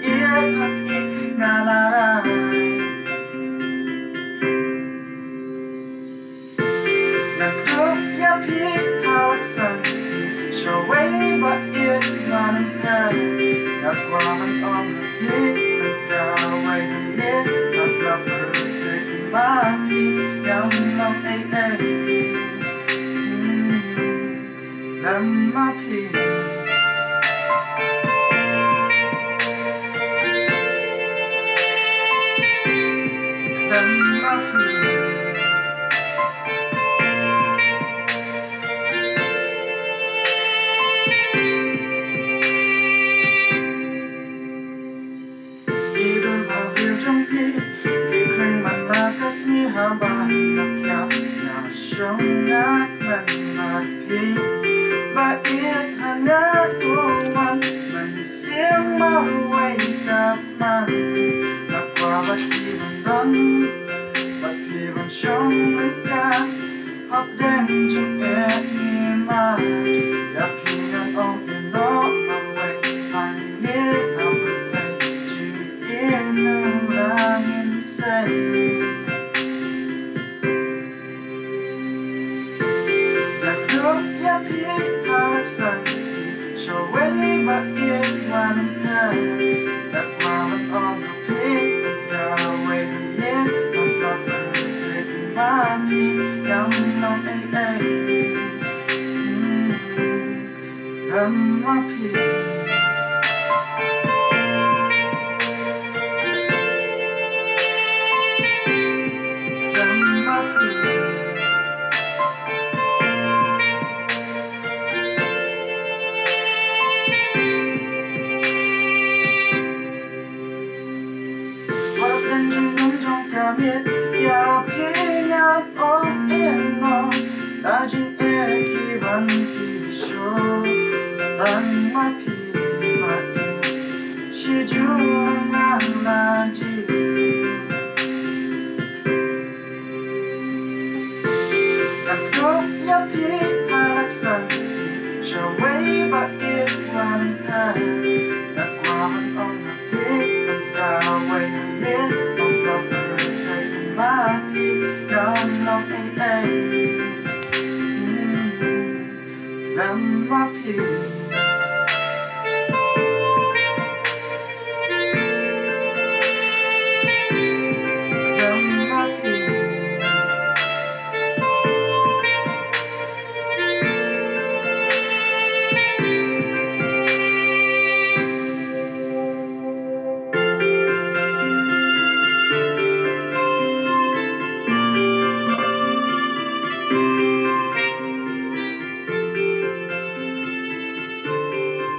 yết hạt ít ngà la đài nàng khóc ya phít hà lắc sân thì cho quay và yết ngà nâng hai đã quaมันอ้อมฮิตตั้งกาไว้ทางเน็ตถ้าสลับเบอร์เธอขึ้นมาพี่ยังลองLemmaพี่Lemmaพี่Ieder waar weer trongพี่กี่ครั้งมันลากสมีหาบานนักยับหน้าช่องนักมันมาพี่บาเอียดหาหน้าตัววันมันเสียงมาไว้กับมันหนักกว่าบัดพี่มันรันบัดพี่มันช่องมันกาพับแดงจงเอ็ดมีมาอยากพี่ยังออกเป็นน้องมาไว้ทางนี้เอาไปเลยจีเอียนนึงลาเงินเส้นYaพี่พาลักสันชาวเวบะเอียดวันหาแต่ความมันอ่อนกับพี่ตั้งกาไว้ทางนี้มาสลับเบอร์เธอขึ้นมาพี่ยังลองทำว่าพี่ทำว่าพี่Ya piña o eno ta jin e ki ban ki sho tan ma pi ma e shi ju na na ji ta ko ya pi ha lak san sho wei ba e wan ha ta kwa man on na pi ta ka wei ne ta stopพี่ยอมลองแล้วว่าพี่